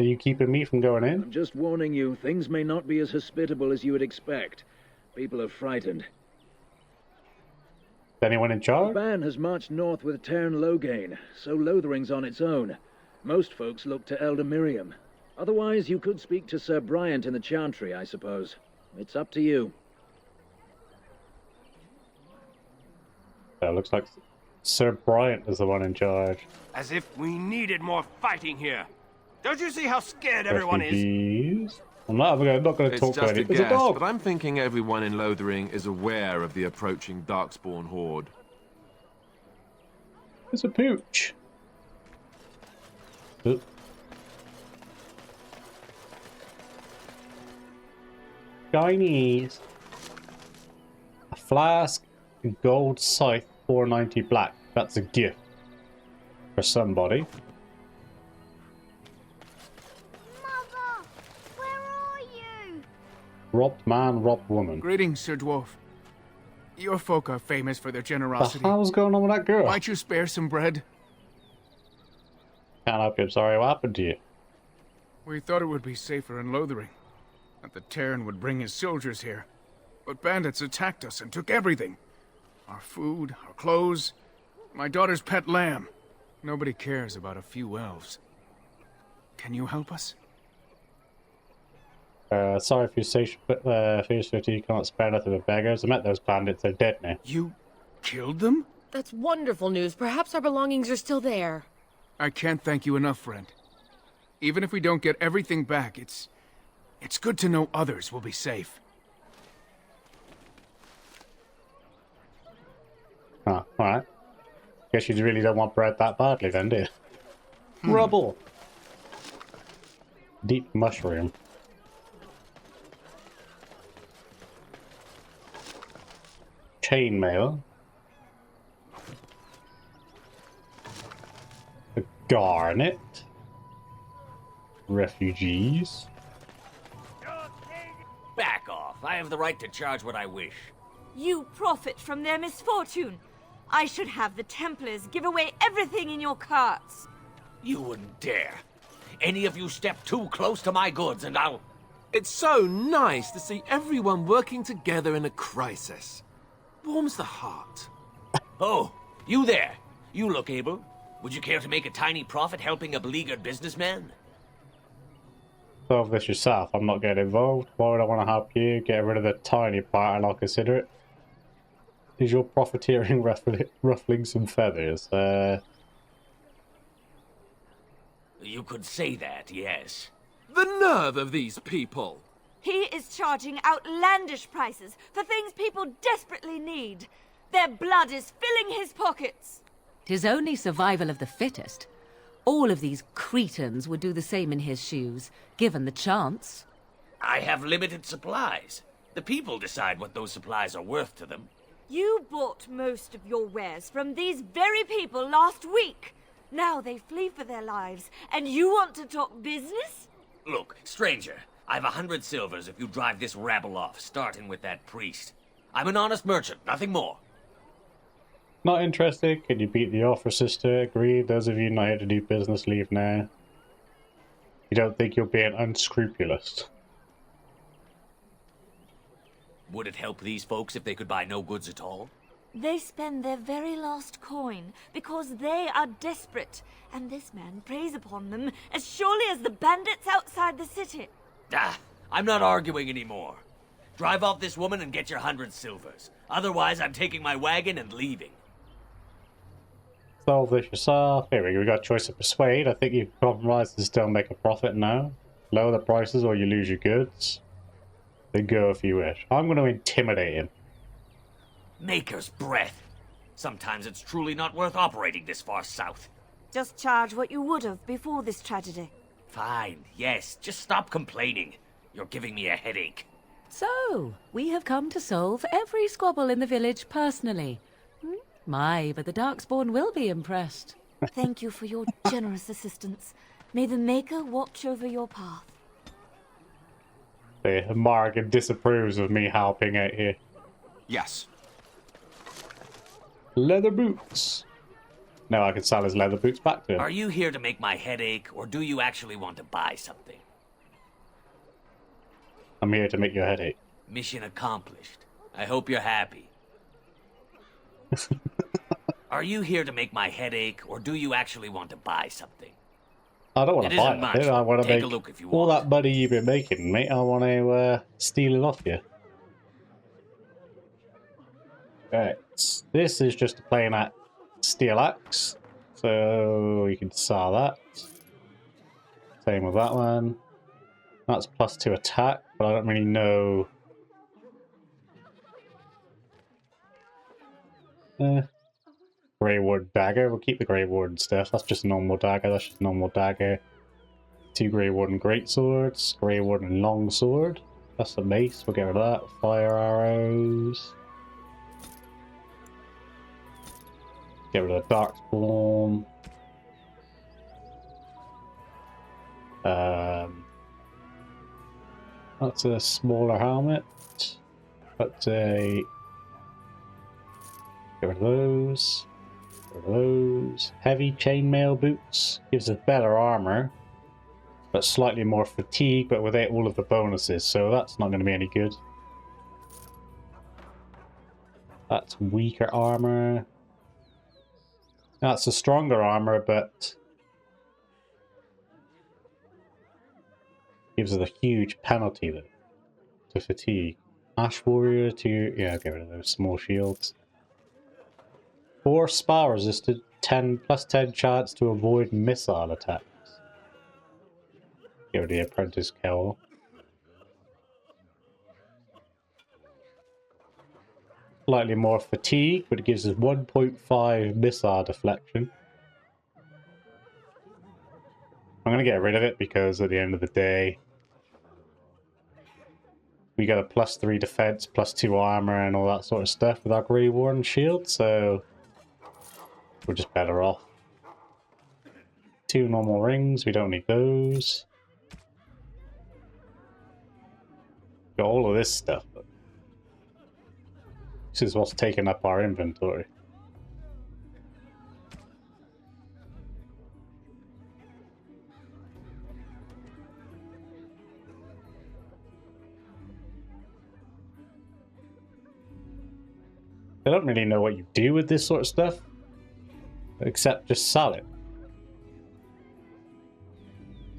Are you keeping me from going in? I'm just warning you, things may not be as hospitable as you would expect. People are frightened. Is anyone in The charge? band has marched north with Tern Loghain, so Lothering's on its own. Most folks look to Elder Miriam. Otherwise, you could speak to Sir Bryant in the Chantry, I suppose. It's up to you. It looks like Sir Bryant is the one in charge. As if we needed more fighting here. Don't you see how scared everyone is? Refugees. I'm not going to It's talk to just a any. There's a guess, dog. but I'm thinking everyone in Lothering is aware of the approaching darkspawn horde. There's a pooch. Oop. Chinese. A flask, gold scythe, 490 black. That's a gift for somebody. Mother, where are you? Robbed man, robbed woman. Greetings, Sir Dwarf. Your folk are famous for their What generosity. the hell's going on with that girl? Might you spare some bread? Can't help you. I'm sorry. What happened to you? We thought it would be safer in Lothering, that the Terran would bring his soldiers here. But bandits attacked us and took everything. Our food, our clothes, my daughter's pet lamb. Nobody cares about a few elves. Can you help us? Sorry for your station, but Fierce 50, you can't spare nothing with beggars. I met those bandits. They're dead now. You killed them? That's wonderful news. Perhaps our belongings are still there. I can't thank you enough, friend. Even if we don't get everything back, it's good to know others will be safe. Oh, alright. Guess you really don't want bread that badly then, do you? Rubble! Deep mushroom. Chainmail. A garnet. Refugees. Back off. I have the right to charge what I wish. You profit from their misfortune. I should have the Templars give away everything in your carts. You wouldn't dare. Any of you step too close to my goods and I'll... It's so nice to see everyone working together in a crisis. Warms the heart. Oh, you there. You look able. Would you care to make a tiny profit helping a beleaguered businessman? Solve this yourself. I'm not getting involved. Why would I want to help you? Get rid of the tiny part and I'll consider it. Is your profiteering ruffling some feathers? You could say that, yes. The nerve of these people! He is charging outlandish prices for things people desperately need. Their blood is filling his pockets. 'Tis only survival of the fittest. All of these cretins would do the same in his shoes, given the chance. I have limited supplies. The people decide what those supplies are worth to them. You bought most of your wares from these very people last week. Now they flee for their lives, and you want to talk business? Look, stranger, I've 100 silvers if you drive this rabble off, starting with that priest. I'm an honest merchant, nothing more. Not interested? Can you beat the offer, sister? Agreed. Those of you not here to do business, leave now. You don't think you're being unscrupulous? Would it help these folks if they could buy no goods at all? They spend their very last coin because they are desperate, and this man preys upon them as surely as the bandits outside the city. Ah, I'm not arguing anymore. Drive off this woman and get your 100 silvers. Otherwise, I'm taking my wagon and leaving. Solve this yourself. Here we go. We got choice of persuade. I think you can compromise and still make a profit now. Lower the prices or you lose your goods. Then go if you wish. I'm going to intimidate him. Maker's breath. Sometimes it's truly not worth operating this far south. Just charge what you would have before this tragedy. Fine, yes, just stop complaining. You're giving me a headache. So, we have come to solve every squabble in the village personally. My, but the Darkspawn will be impressed. Thank you for your generous assistance. May the Maker watch over your path. The Morrigan disapproves of me helping out here. Yes. Leather boots. Now I can sell his leather boots back to him. Are you here to make my head ache, or do you actually want to buy something? I'm here to make your head ache. Mission accomplished. I hope you're happy. Are you here to make my head ache, or do you actually want to buy something? I don't want to buy much. it. I want to Take make a look if you all want. that money you've been making, mate. I want to steal it off you. Right. This is just a plain steel axe. So you can sell that. Same with that one. That's +2 attack, but I don't really know. Greyward dagger. We'll keep the Greywarden stuff. That's just a normal dagger. That's just a normal dagger. 2 Greywarden greatswords. Greywarden longsword. That's the mace. We'll get rid of that. Fire arrows. Get rid of darkspawn. That's a smaller helmet. That's a... Get rid of those. Get rid of those. Heavy chainmail boots. Gives us better armor. But slightly more fatigue, but without all of the bonuses. So that's not going to be any good. That's weaker armor. That's a stronger armor, but gives us a huge penalty though to fatigue. Ash warrior to get rid of those small shields. 4 spell resisted, +10 chance to avoid missile attacks. Get rid of the apprentice cowl. Slightly more fatigue, but it gives us 1.5 missile deflection. I'm going to get rid of it because at the end of the day, we got a +3 defense, +2 armor, and all that sort of stuff with our Greywarden shield, so we're just better off. 2 normal rings, we don't need those. Got all of this stuff. This is what's taking up our inventory. I don't really know what you do with this sort of stuff, except just sell it.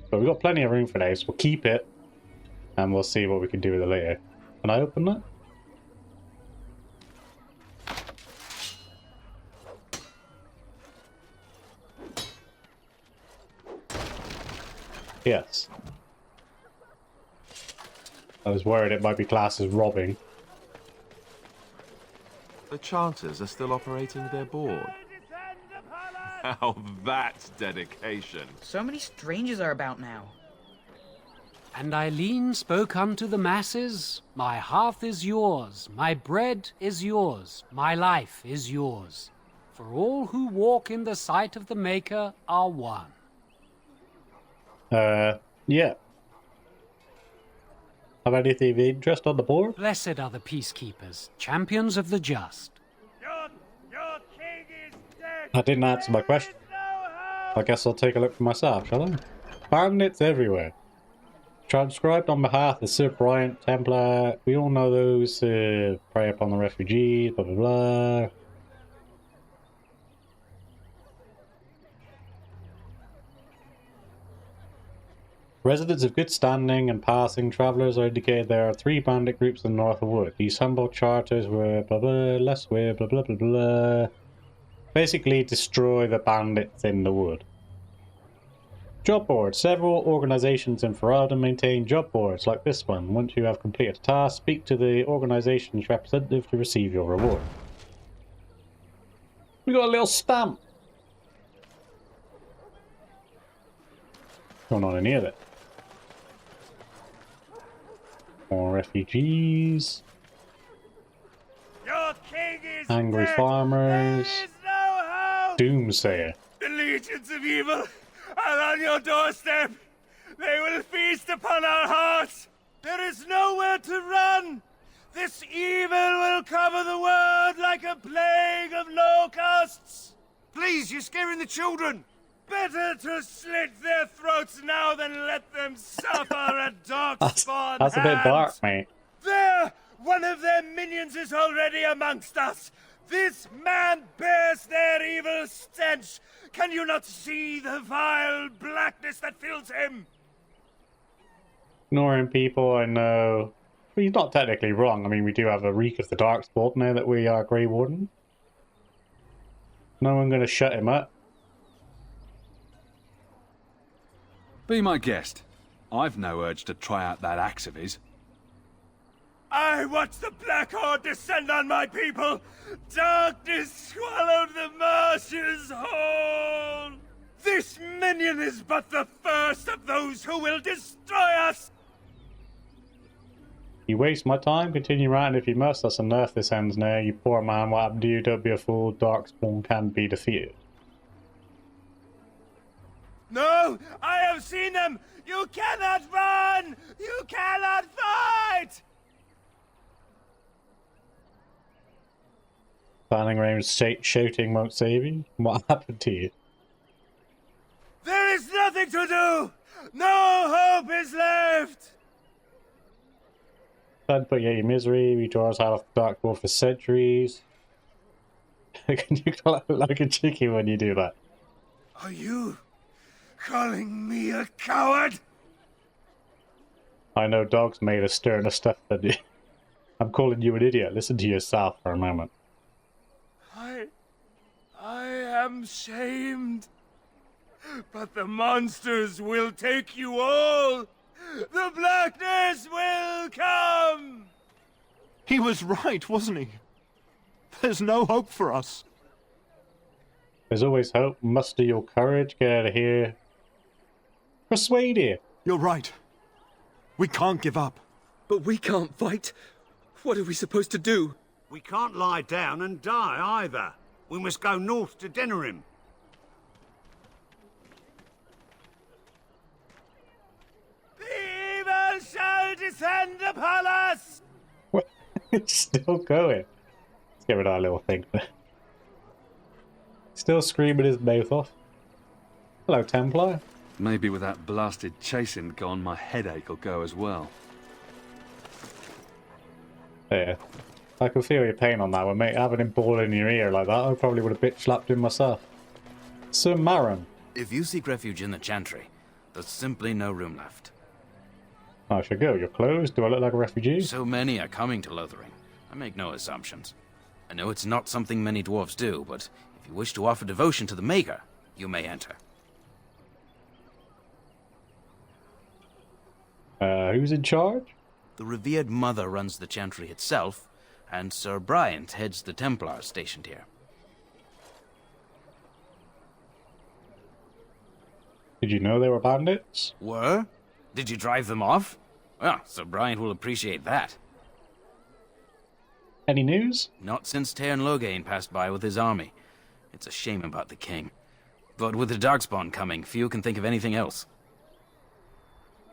But we've got plenty of room for now, so we'll keep it, and we'll see what we can do with it later. Can I open that? Yes. I was worried it might be classed as robbing. The chanters are still operating their board. Now that's dedication. So many strangers are about now. And Eileen spoke unto the masses, my hearth is yours, my bread is yours, my life is yours. For all who walk in the sight of the Maker are one. Yeah. Have anything of interest on the board? Blessed are the peacekeepers, champions of the just. Your king is dead. I didn't answer my question. I guess I'll take a look for myself, shall I? Bandits everywhere. Transcribed on behalf of Sir Bryant Templar. We all know those who prey upon the refugees, blah blah blah. Residents of good standing and passing travelers are indicated there are 3 bandit groups in the north of wood. These humble charters were blah blah, less way, blah blah blah blah. Basically destroy the bandits in the wood. Job board. Several organizations in Ferelden maintain job boards like this one. Once you have completed a task, speak to the organization's representative to receive your reward. We got a little stamp. What's going on in here then? More refugees. Your king is Angry dead. farmers. There is no hope. Doomsayer. The legions of evil are on your doorstep. They will feast upon our hearts. There is nowhere to run. This evil will cover the world like a plague of locusts. Please, you're scaring the children! Better to slit their throats now than let them suffer at darkspawn. That's a bit dark, mate. There! One of their minions is already amongst us! This man bears their evil stench! Can you not see the vile blackness that fills him? Ignoring people, I know. Well, he's not technically wrong. I mean, we do have a reek of the darkspawn now that we are Grey Warden. No one going to shut him up. Be my guest. I've no urge to try out that axe of his. I watched the Black Horde descend on my people! Darkness swallowed the marshes whole! This minion is but the first of those who will destroy us! You waste my time, continue ranting if you must. That's enough, this ends now. You poor man, what happened to you? Don't be a fool. Darkspawn can be defeated. No! I have seen them! You cannot run! You cannot fight! Standing around shouting won't save you. What happened to you? There is nothing to do! No hope is left! Don't put you out of your misery. We draw us out of the dark world for centuries. Can you clap like a chicken when you do that? Are you calling me a coward? I know dogs made of sterner stuff than you. I'm calling you an idiot. Listen to yourself for a moment. I am shamed. But the monsters will take you all. The blackness will come. He was right, wasn't he? There's no hope for us. There's always hope. Muster your courage. Get out of here. Persuade you. You're right. We can't give up. But we can't fight. What are we supposed to do? We can't lie down and die either. We must go north to Denerim. The evil shall descend upon us! It's still going. Let's get rid of that little thing. Still screaming his mouth off. Hello, Templar. Maybe with that blasted chasing gone, my headache will go as well. Yeah. I can feel your pain on that one, mate. Having him ball in your ear like that, I probably would have bitch slapped him myself. Sir Maron. If you seek refuge in the Chantry, there's simply no room left. I should go. You're closed. Do I look like a refugee? So many are coming to Lothering. I make no assumptions. I know it's not something many dwarves do, but if you wish to offer devotion to the Maker, you may enter. Who's in charge? The revered mother runs the Chantry itself, and Sir Bryant heads the Templars stationed here. Did you know they were bandits? Were? Did you drive them off? Well, Sir Bryant will appreciate that. Any news? Not since Tairn Loghain passed by with his army. It's a shame about the king. But with the darkspawn coming, few can think of anything else.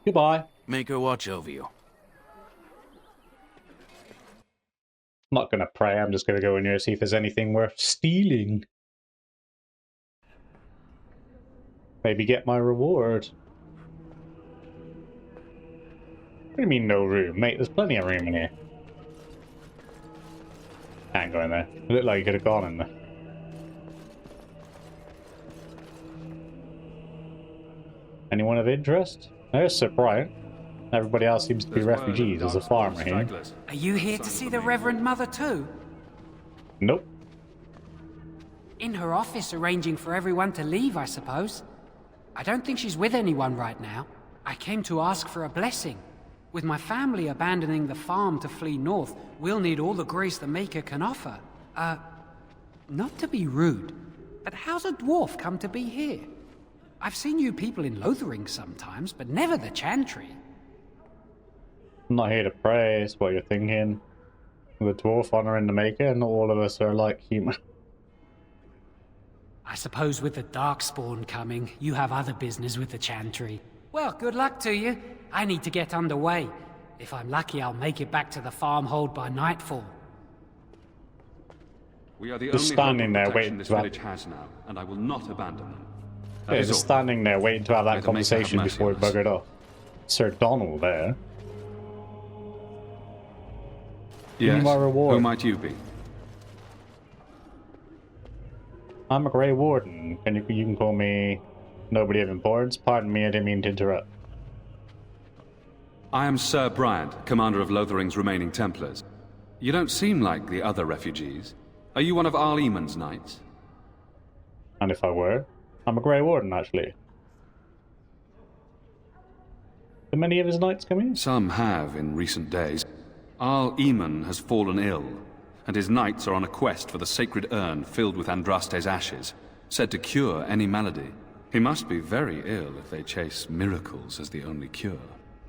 Goodbye. Make her watch over you. I'm not gonna pray, I'm just gonna go in here and see if there's anything worth stealing. Maybe get my reward. What do you mean no room? Mate, there's plenty of room in here. Can't go in there. It looked like you could have gone in there. Anyone of interest? There's Sir Bryant. Everybody else seems to be refugees. There's a farmer here. Are you here to see the Reverend Mother too? Nope. In her office arranging for everyone to leave, I suppose. I don't think she's with anyone right now. I came to ask for a blessing. With my family abandoning the farm to flee north, we'll need all the grace the Maker can offer. Not to be rude, but how's a dwarf come to be here? I've seen you people in Lothering sometimes, but never the Chantry. I'm not here to pray, it's what you're thinking. The dwarf honouring the Maker, not all of us are like human. I suppose with the darkspawn coming, you have other business with the Chantry. Well, good luck to you. I need to get underway. If I'm lucky, I'll make it back to the farmhold by nightfall. We are the Just only standing hope there of protection waiting this to have... village has now, and I will not abandon them. That Yeah, is just all. standing there waiting to have that May the Maker have conversation mercy before he on us. buggered off. Sir Donald there. Give me Yes. my reward. Who might you be? I'm a Grey Warden. You can call me nobody of importance. Pardon me, I didn't mean to interrupt. I am Sir Bryant, commander of Lothering's remaining Templars. You don't seem like the other refugees. Are you one of Arl Eamon's knights? And if I were, I'm a Grey Warden, actually. Do many of his knights come in? Some have in recent days. Arl Eamon has fallen ill, and his knights are on a quest for the sacred urn filled with Andraste's ashes, said to cure any malady. He must be very ill if they chase miracles as the only cure.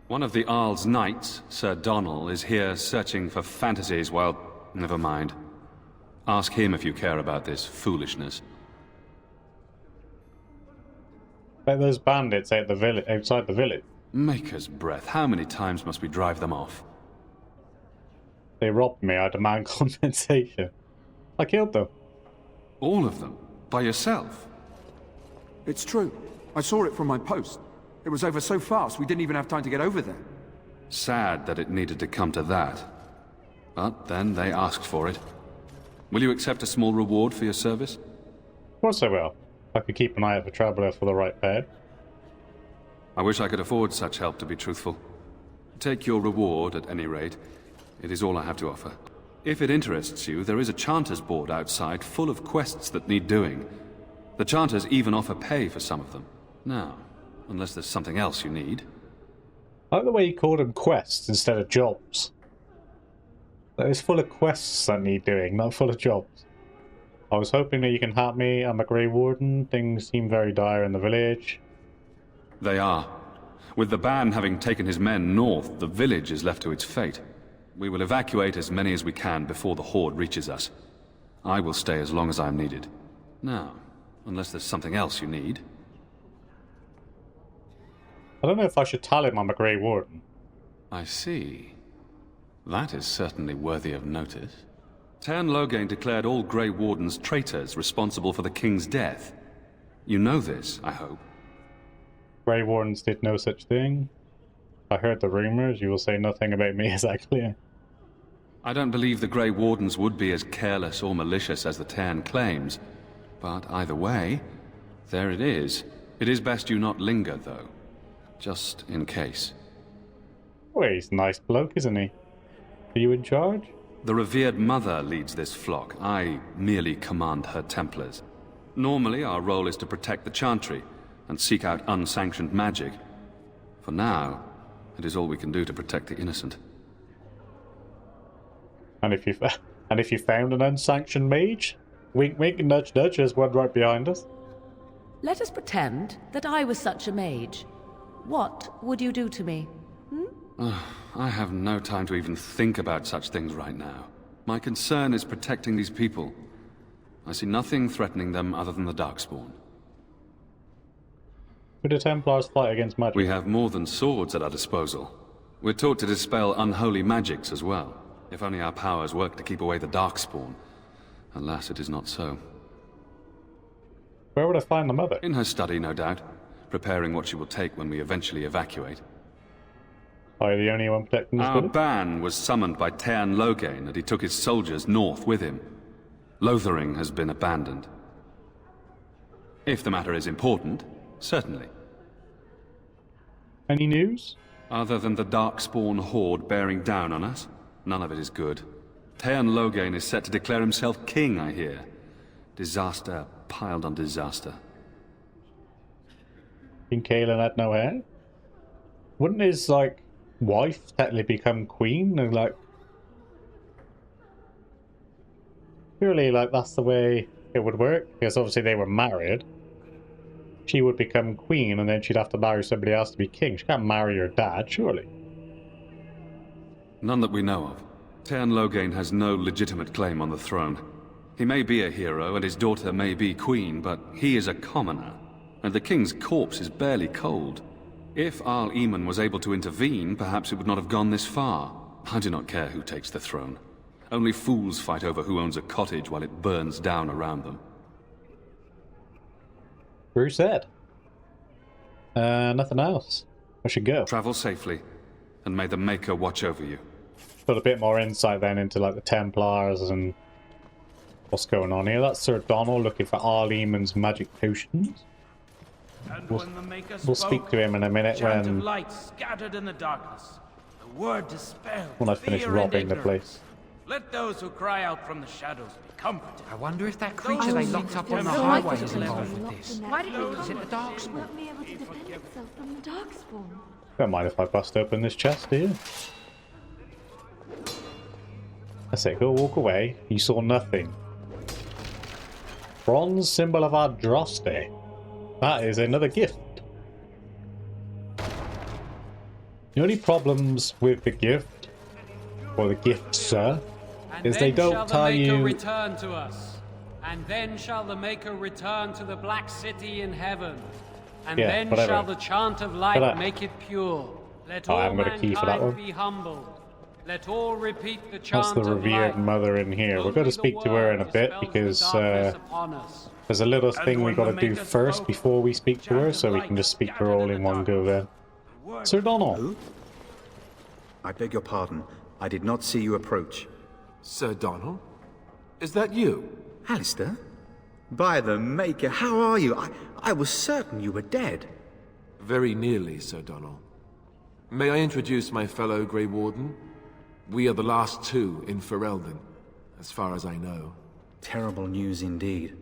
One of the Arl's knights, Sir Donald, is here searching for fantasies while... Never mind. Ask him if you care about this foolishness. Like those bandits outside the village. Maker's breath, how many times must we drive them off? They robbed me, I demand compensation. I killed them. All of them? By yourself? It's true. I saw it from my post. It was over so fast we didn't even have time to get over there. Sad that it needed to come to that. But then they asked for it. Will you accept a small reward for your service? Of course I will. I could keep an eye out for traveller for the right bed. I wish I could afford such help, to be truthful. Take your reward, at any rate. It is all I have to offer. If it interests you, there is a Chanters board outside full of quests that need doing. The Chanters even offer pay for some of them. Now, unless there's something else you need. I like the way you called them quests instead of jobs. It's full of quests that need doing, not full of jobs. I was hoping that you can help me. I'm a Grey Warden. Things seem very dire in the village. They are. With the ban having taken his men north, the village is left to its fate. We will evacuate as many as we can before the horde reaches us. I will stay as long as I am needed. Now, unless there's something else you need. I don't know if I should tell him I'm a Grey Warden. I see. That is certainly worthy of notice. Tern Loghain declared all Grey Wardens traitors responsible for the king's death. You know this, I hope. Grey Wardens did no such thing. I heard the rumours. You will say nothing about me, is that clear? I don't believe the Grey Wardens would be as careless or malicious as the Tern claims. But either way, there it is. It is best you not linger, though. Just in case. Well, he's a nice bloke, isn't he? Are you in charge? The revered mother leads this flock. I merely command her Templars. Normally, our role is to protect the Chantry and seek out unsanctioned magic. For now, it is all we can do to protect the innocent. And if you found an unsanctioned mage, wink wink and nudge nudge, there's one right behind us. Let us pretend that I was such a mage. What would you do to me? I have no time to even think about such things right now. My concern is protecting these people. I see nothing threatening them other than the darkspawn. Could the Templars fight against magic? We have more than swords at our disposal. We're taught to dispel unholy magics as well. If only our powers work to keep away the darkspawn. Alas, it is not so. Where would I find the mother? In her study, no doubt. Preparing what she will take when we eventually evacuate. Are you the only one protecting this Our village? ban was summoned by Tern Loghain, and he took his soldiers north with him. Lothering has been abandoned. If the matter is important, certainly. Any news? Other than the darkspawn horde bearing down on us, none of it is good. Tern Loghain is set to declare himself king, I hear. Disaster piled on disaster. King Kaelin had no heir? Wouldn't his, wife technically become queen? And, surely, that's the way it would work? Because obviously they were married. She would become queen, and then she'd have to marry somebody else to be king. She can't marry her dad, surely. None that we know of. Tern Loghain has no legitimate claim on the throne. He may be a hero, and his daughter may be queen, but he is a commoner. And the king's corpse is barely cold. If Arl Eamon was able to intervene, perhaps it would not have gone this far. I do not care who takes the throne. Only fools fight over who owns a cottage while it burns down around them. Bruce said. Nothing else. I should go. Travel safely, and may the Maker watch over you. Got a bit more insight then into like the Templars and what's going on here. That's Sir Donald looking for Arleman's magic potions. We'll speak to him in a minute when light scattered in the darkness. The word dispelled. When I finish robbing the place. Let those who cry out from the shadows be comforted. I wonder if that creature they locked up on the highway is involved with this. Why did Is it the darkspawn? won't be able to defend itself from the darkspawn? Don't mind if I bust open this chest, do you? I say, go walk away. You saw nothing. Bronze symbol of Andraste. That is another gift. The only problems with the gift, or the gifts, sir, is they don't tell you. Return to us, and then shall the Maker return to the Black City in heaven, and Yeah, then whatever. shall the chant of light make it pure. Let all I haven't got a key for that mankind one. be humbled. Let all repeat the chant That's the of revered light. mother in here. We're going to speak to her in a bit because there's a little thing we got to do first before we speak to her, so we can just speak to her all in one go then. Sir Donald. Who? I beg your pardon. I did not see you approach. Sir Donald? Is that you? Alistair? By the Maker, how are you? I was certain you were dead. Very nearly, Sir Donald. May I introduce my fellow Grey Warden? We are the last two in Ferelden, as far as I know. Terrible news indeed.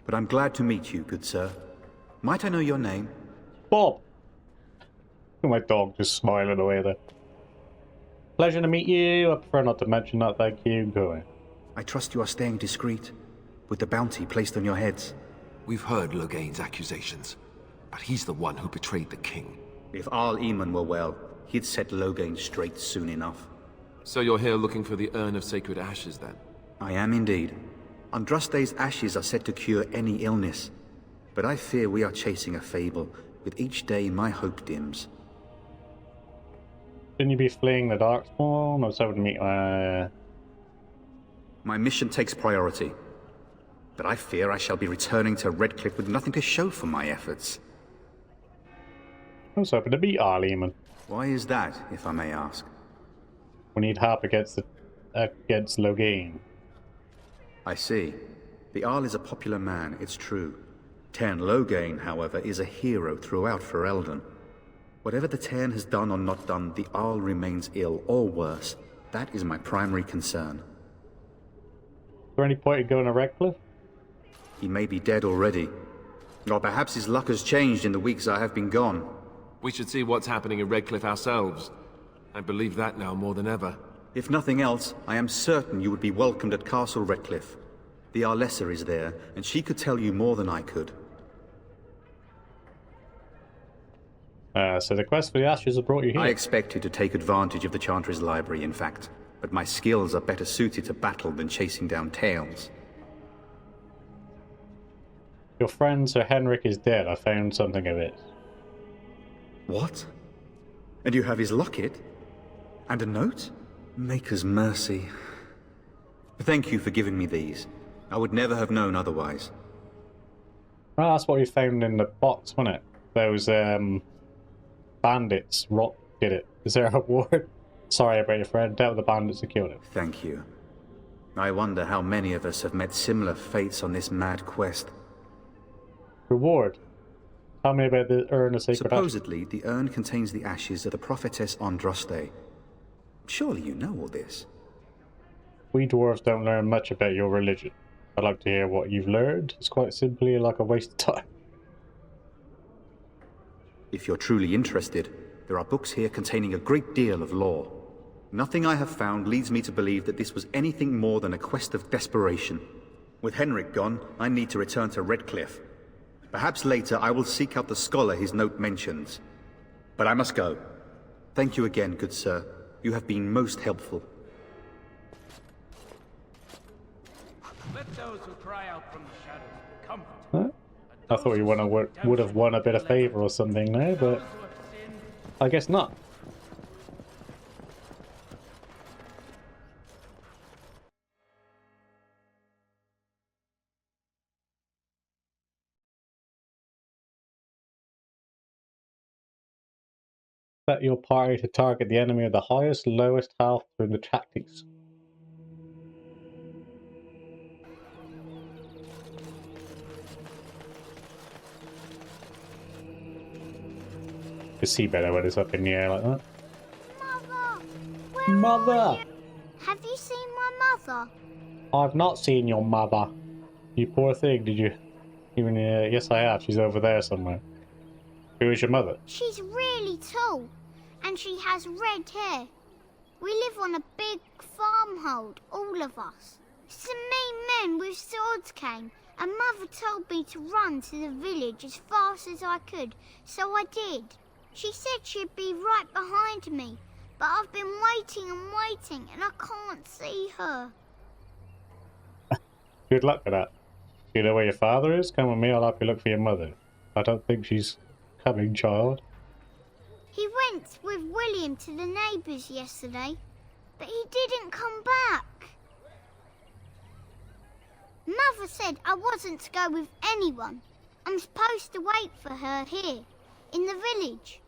But I'm glad to meet you, good sir. Might I know your name? Bob. My dog just smiling away there. Pleasure to meet you. I prefer not to mention that, thank you. Go away. I trust you are staying discreet, with the bounty placed on your heads. We've heard Loghain's accusations, but he's the one who betrayed the king. If Arl Eamon were well, he'd set Loghain straight soon enough. So you're here looking for the Urn of Sacred Ashes, then? I am indeed. Andraste's ashes are said to cure any illness, but I fear we are chasing a fable. With each day, my hope dims. Shouldn't you be fleeing the darkspawn? I was hoping to meet My mission takes priority, but I fear I shall be returning to Redcliffe with nothing to show for my efforts. I was hoping to beat Arleman. Why is that, if I may ask? We need help against Loghain. I see. The Arl is a popular man, it's true. Tairn Loghain, however, is a hero throughout Ferelden. Whatever the Tairn has done or not done, the Arl remains ill, or worse. That is my primary concern. Is there any point in going to Redcliffe? He may be dead already. Or perhaps his luck has changed in the weeks I have been gone. We should see what's happening in Redcliffe ourselves. I believe that now more than ever. If nothing else, I am certain you would be welcomed at Castle Redcliffe. The Arlessa is there, and she could tell you more than I could. So the quest for the ashes have brought you here. I expected to take advantage of the Chantry's library, in fact. But my skills are better suited to battle than chasing down tales. Your friend Sir Henrik is dead. I found something of it. What? And you have his locket? And a note? Maker's mercy. Thank you for giving me these. I would never have known otherwise. Well, that's what we found in the box, wasn't it? Those bandits did it. Is there a word? Sorry about your friend. Dealt with the bandits who killed him. Thank you. I wonder how many of us have met similar fates on this mad quest. Reward. Tell me about the Urn of Sacred Ashes. Supposedly, the urn contains the ashes of the prophetess Andraste. Surely you know all this. We dwarves don't learn much about your religion. I'd like to hear what you've learned. It's quite simply like a waste of time. If you're truly interested, there are books here containing a great deal of lore. Nothing I have found leads me to believe that this was anything more than a quest of desperation. With Henrik gone, I need to return to Redcliffe. Perhaps later I will seek out the scholar his note mentions. But I must go. Thank you again, good sir. You have been most helpful. Let those who cry out from the shadows be comforted. Huh? I thought you would have won a bit of favor or something there, but I guess not. expect your party to target the enemy of the highest, lowest health through the tactics. You see better when it's up in the air like that. Mother! Where Mother! are you? Have you seen my mother? I've not seen your mother. You poor thing, did you? Even yes, I have. She's over there somewhere. Who is your mother? She's really tall, and she has red hair. We live on a big farmhold, all of us. Some mean men with swords came, and Mother told me to run to the village as fast as I could, so I did. She said she'd be right behind me, but I've been waiting and waiting, and I can't see her. Good luck with that. You know where your father is? Come with me, I'll help you look for your mother. I don't think she's coming, child. He went with William to the neighbours yesterday, but he didn't come back. Mother said I wasn't to go with anyone. I'm supposed to wait for her here, in the village.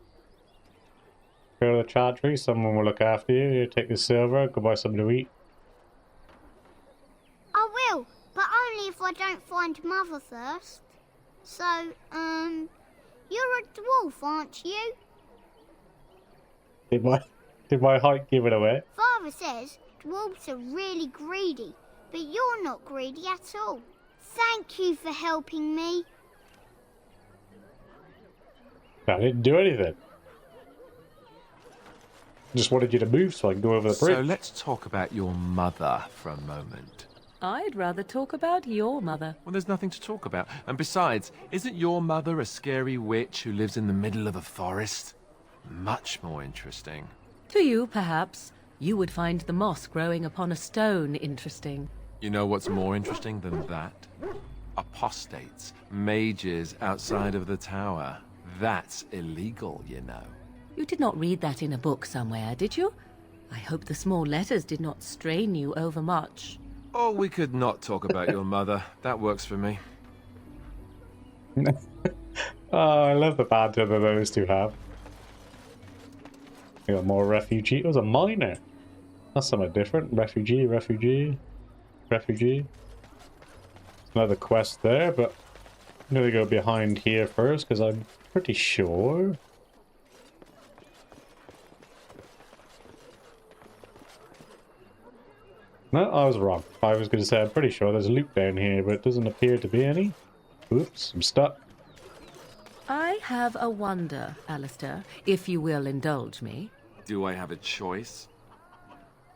Go to the chantry, someone will look after you. You take the silver, go buy something to eat. I will, but only if I don't find Mother first. So, you're a dwarf, aren't you? Did my height give it away? Father says dwarves are really greedy, but you're not greedy at all. Thank you for helping me. I didn't do anything. Just wanted you to move so I can go over the bridge. So let's talk about your mother for a moment. I'd rather talk about your mother. Well, there's nothing to talk about. And besides, isn't your mother a scary witch who lives in the middle of a forest? Much more interesting. To you, perhaps. You would find the moss growing upon a stone interesting. You know what's more interesting than that? Apostates, mages outside of the tower. That's illegal, you know. You did not read that in a book somewhere, did you? I hope the small letters did not strain you overmuch. Oh, we could not talk about your mother. That works for me. Oh, I love the banter that those two have. We got more refugee. It was a miner. That's something different. Refugee, refugee, refugee. Another quest there, but I'm gonna go behind here first because I'm pretty sure. No, I was wrong. I was going to say I'm pretty sure there's loot down here, but it doesn't appear to be any. Oops, I'm stuck. I have a wonder, Alistair, if you will indulge me. Do I have a choice?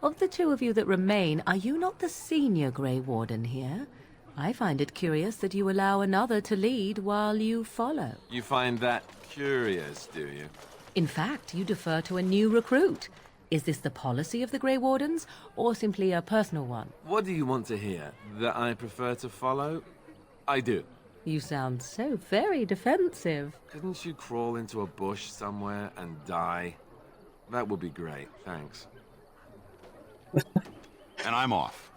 Of the two of you that remain, are you not the senior Grey Warden here? I find it curious that you allow another to lead while you follow. You find that curious, do you? In fact, you defer to a new recruit. Is this the policy of the Grey Wardens, or simply a personal one? What do you want to hear? That I prefer to follow? I do. You sound so very defensive. Couldn't you crawl into a bush somewhere and die? That would be great, thanks. And I'm off.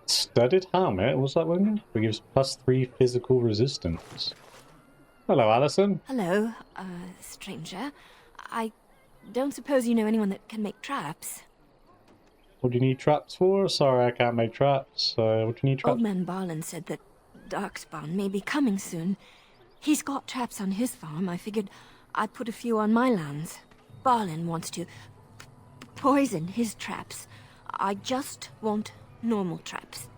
Studded helmet? What's that one? It gives +3 physical resistance. Hello, Alison. Hello, stranger. I don't suppose you know anyone that can make traps? What do you need traps for? Sorry, I can't make traps. What do you need traps? Old man Barlin said that darkspawn may be coming soon. He's got traps on his farm. I figured I'd put a few on my lands. Barlin wants to poison his traps. I just want normal traps.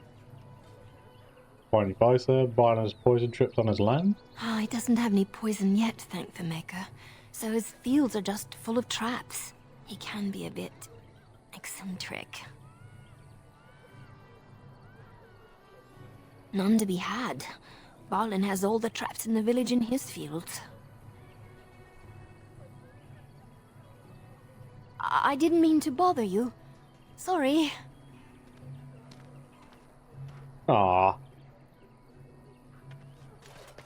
Barney Bicep, Barney has poison trips on his land? He doesn't have any poison yet, thank the Maker. So his fields are just full of traps. He can be a bit eccentric. None to be had. Barlin has all the traps in the village in his fields. I didn't mean to bother you. Sorry. Ah.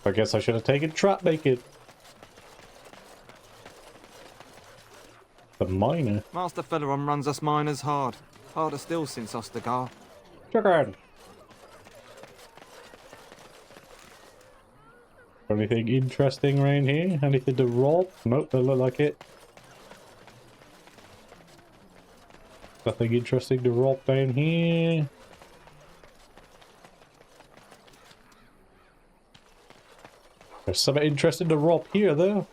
I guess I should have taken trap making. The miner. Master Felleron runs us miners hard. Harder still since Ostergar. Dragon. Anything interesting around here? Anything to rob? Nope, don't look like it. Nothing interesting to rob down here. There's something interesting to rob here, though.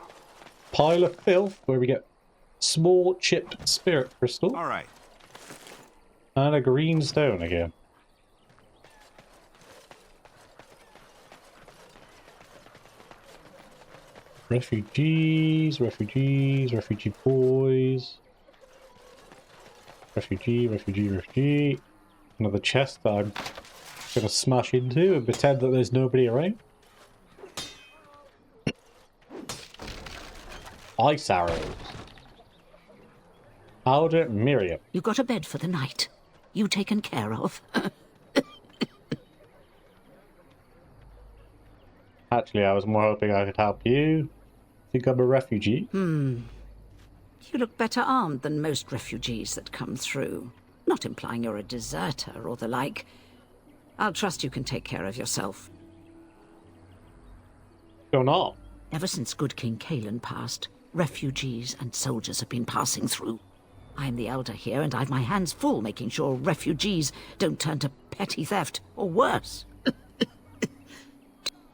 Pile of filth, where we get small chipped spirit crystal. All right. And a green stone again. Refugees, refugees, refugee boys. Refugee. Another chest that I'm gonna smash into and pretend that there's nobody around. Ice arrows. Alder Miriam. You got a bed for the night. You taken care of. Actually, I was more hoping I could help you. Think I'm a refugee? You look better armed than most refugees that come through. Not implying you're a deserter or the like. I'll trust you can take care of yourself. You're not. Ever since good King Kalen passed, refugees and soldiers have been passing through. I'm the elder here, and I've my hands full making sure refugees don't turn to petty theft, or worse.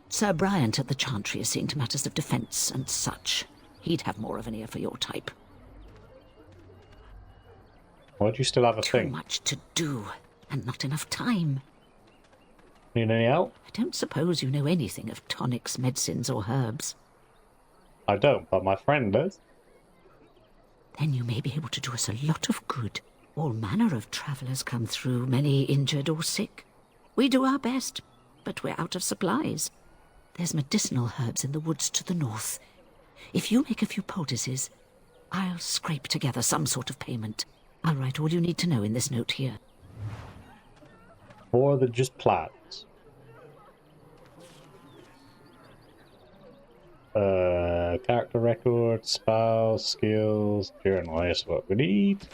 Sir Bryant at the Chantry is seeing to matters of defence and such. He'd have more of an ear for your type. Why do you still have a thing? Too much to do, and not enough time. Need any help? I don't suppose you know anything of tonics, medicines, or herbs. I don't, but my friend does. Then you may be able to do us a lot of good. All manner of travellers come through, many injured or sick. We do our best, but we're out of supplies. There's medicinal herbs in the woods to the north. If you make a few poultices, I'll scrape together some sort of payment. I'll write all you need to know in this note here. More than just plants. Character record, spells, skills, journal. That's what we need.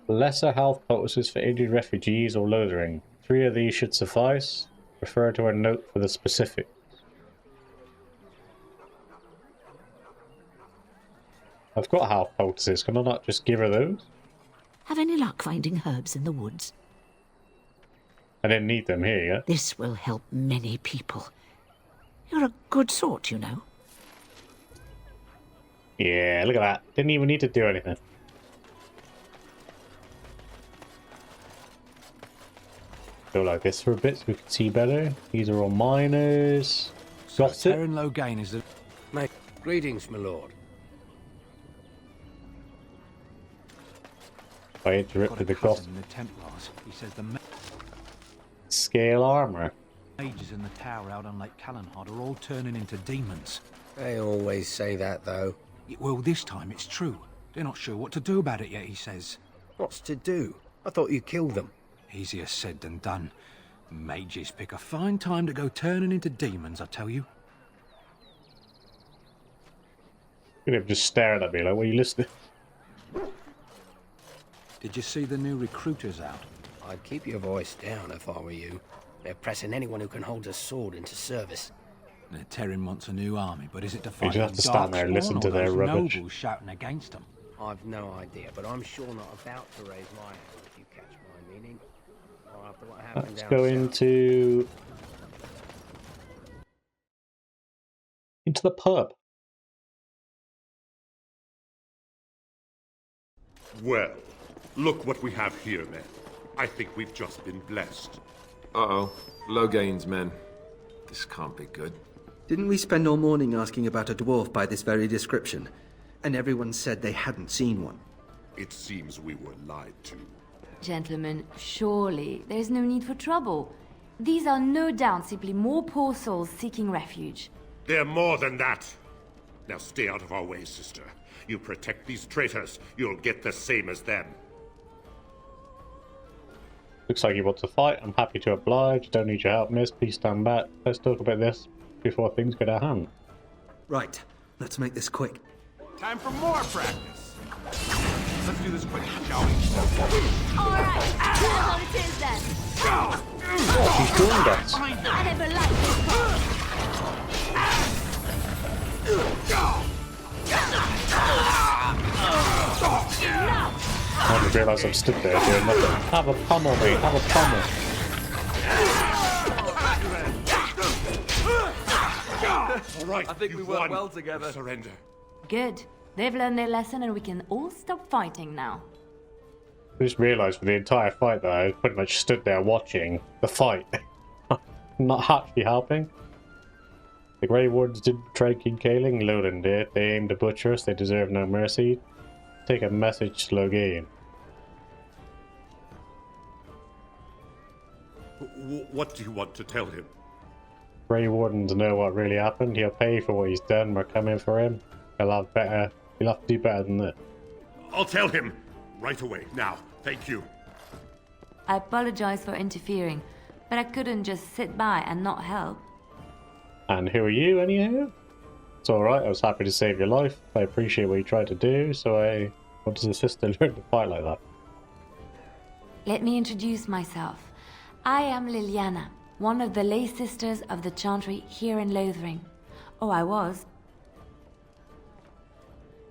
Lesser health potencies for injured refugees or lothering. 3 of these should suffice. Refer to a note for the specifics. I've got health potencies. Can I not just give her those? Have any luck finding herbs in the woods? I didn't need them here, yeah? This will help many people. You're a good sort, you know. Yeah, look at that. Didn't even need to do anything. Go like this for a bit so we can see better. These are all miners. Got it. Terran Logain is the... Mate, greetings, my lord. I interrupt with the gossip. In the Templars. He says the Scale armor. mages in the tower out on Lake Callanhod are all turning into demons. They always say that, though. Well, this time it's true. They're not sure what to do about it yet, he says. What's to do? I thought you killed them. Easier said than done. Mages pick a fine time to go turning into demons, I tell you. Could have just stared at me like, what are you listening? Did you see the new recruiters out? I'd keep your voice down if I were you. They're pressing anyone who can hold a sword into service. The Terran wants a new army, but is it to fight You just have to stand there and listen to their rubbish. Nobles shouting against them? I've no idea, but I'm sure not about to raise my hand if you catch my meaning. Or after what happened Let's down go south. into the pub. Well, look what we have here, men. I think we've just been blessed. Uh-oh. Logain's men. This can't be good. Didn't we spend all morning asking about a dwarf by this very description? And everyone said they hadn't seen one. It seems we were lied to. Gentlemen, surely there's no need for trouble. These are no doubt simply more poor souls seeking refuge. They're more than that. Now stay out of our way, sister. You protect these traitors, you'll get the same as them. Looks like you want to fight. I'm happy to oblige. Don't need your help, miss. Please stand back. Let's talk about this before things get out of hand. Right, let's make this quick. Time for more practice. Let's do this quick, shall we? Alright, that's what it is then. She's doing that. I never liked this part. I didn't realise I'm stood there doing nothing. Have a pummel, mate. Have a pummel. All right, I think we work well together. Surrender. Good. They've learned their lesson and we can all stop fighting now. I just realised for the entire fight that I pretty much stood there watching the fight. Not actually helping. The Grey Wardens didn't betray King Kaling, Lothering did. They aimed to butcher us, they deserve no mercy. Take a message to Logain. What do you want to tell him? Grey Wardens know what really happened. He'll pay for what he's done. We're coming for him. He'll have to do better than that. I'll tell him right away. Now, thank you. I apologize for interfering, but I couldn't just sit by and not help. And who are you, anyhow? It's alright, I was happy to save your life. I appreciate what you tried to do, so what does a sister learn to fight like that? Let me introduce myself. I am Liliana, one of the lay sisters of the Chantry here in Lothering. Oh, I was.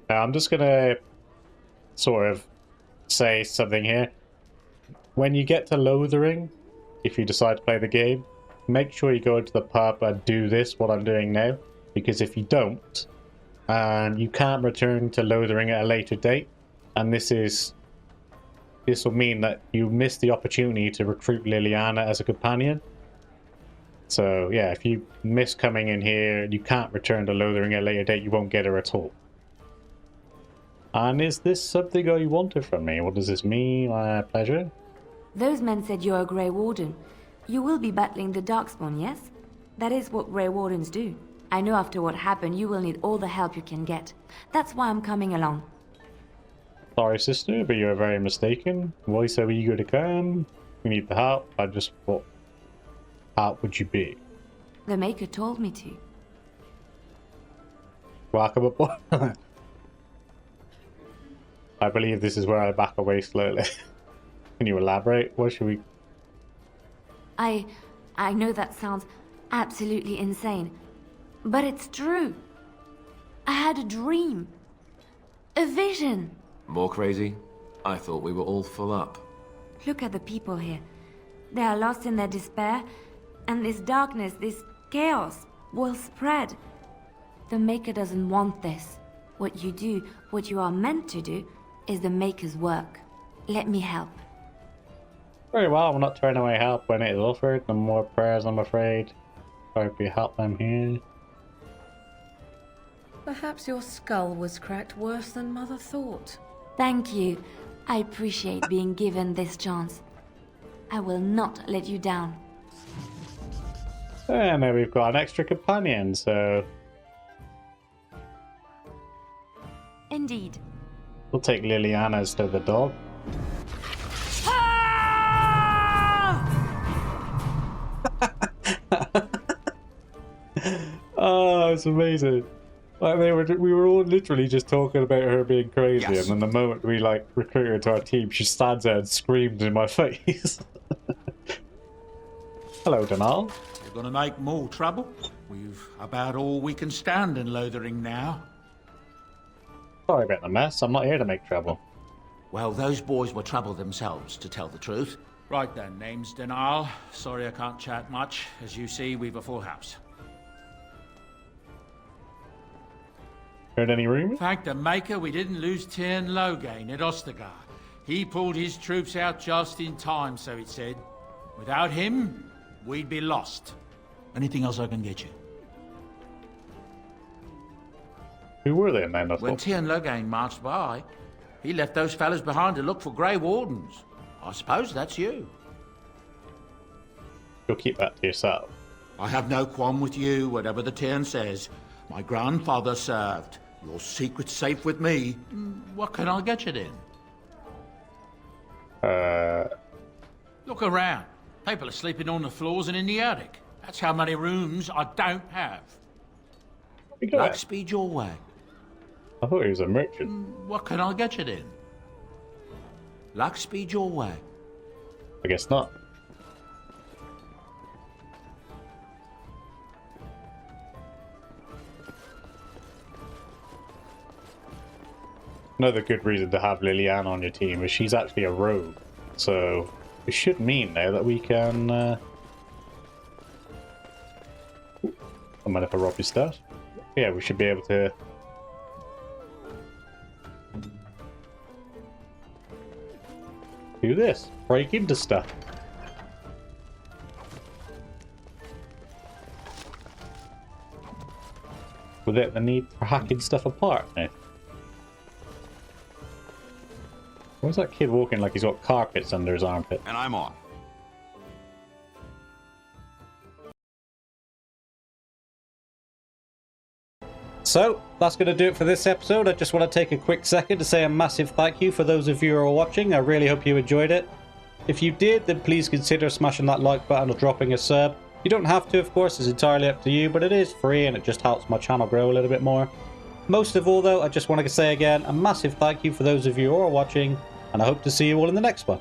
Now, I'm just gonna sort of say something here. When you get to Lothering, if you decide to play the game, make sure you go into the pub and do this, what I'm doing now. Because if you don't, you can't return to Lothering at a later date. And this will mean that you miss the opportunity to recruit Liliana as a companion. So yeah, if you miss coming in here, you can't return to Lothering at a later date, you won't get her at all. And is this something you wanted from me? What does this mean? My pleasure? Those men said you're a Grey Warden. You will be battling the darkspawn, yes? That is what Grey Wardens do. I know after what happened, you will need all the help you can get. That's why I'm coming along. Sorry, sister, but you're very mistaken. Why so eager to come? We need the help. I just thought, how would you be? The Maker told me to. Welcome aboard. I believe this is where I back away slowly. Can you elaborate? What should we... I know that sounds absolutely insane, but it's true. I had a dream. A vision. More crazy? I thought we were all full up. Look at the people here. They are lost in their despair, and this darkness, this chaos, will spread. The Maker doesn't want this. What you do, what you are meant to do, is the Maker's work. Let me help. Very well, I'm not turning away help when it is offered. No more prayers, I'm afraid. Hope you help them here. Perhaps your skull was cracked worse than Mother thought. Thank you. I appreciate being given this chance. I will not let you down. And then we've got an extra companion, so... Indeed. We'll take Liliana instead of the dog. Oh, it's amazing. Like we were all literally just talking about her being crazy, yes. And then the moment we recruit her to our team, she stands there and screams in my face. Hello, Donal. You're gonna make more trouble? We've about all we can stand in Lothering now. Sorry about the mess. I'm not here to make trouble. Well, those boys were trouble themselves, to tell the truth. Right then, name's Donal. Sorry I can't chat much. As you see, we've a full house. Heard any rumors? Thank the Maker we didn't lose P.10 Logain at Ostagar. He pulled his troops out just in time, so it said. Without him, we'd be lost. Anything else I can get you? Who were they, man? When P.10 Logain marched by, he left those fellas behind to look for Grey Wardens. I suppose that's you. You'll keep that to yourself. I have no qualm with you, whatever the P.10 says. My grandfather served. Your secret's safe with me. What can I get you then? Look around. People are sleeping on the floors and in the attic. That's how many rooms I don't have. Like speed your way. I thought he was a merchant. What can I get you then? Luck speed your way. I guess not. Another good reason to have Liliana on your team is she's actually a rogue. So it should mean now that we can... I might have to rob your stuff. Yeah, we should be able to... do this. Break into stuff. Without the need for hacking stuff apart now. Why's that kid walking like he's got carpets under his armpit? And I'm off. So, that's going to do it for this episode. I just want to take a quick second to say a massive thank you for those of you who are watching. I really hope you enjoyed it. If you did, then please consider smashing that like button or dropping a sub. You don't have to, of course, it's entirely up to you, but it is free and it just helps my channel grow a little bit more. Most of all, though, I just want to say again a massive thank you for those of you who are watching, and I hope to see you all in the next one.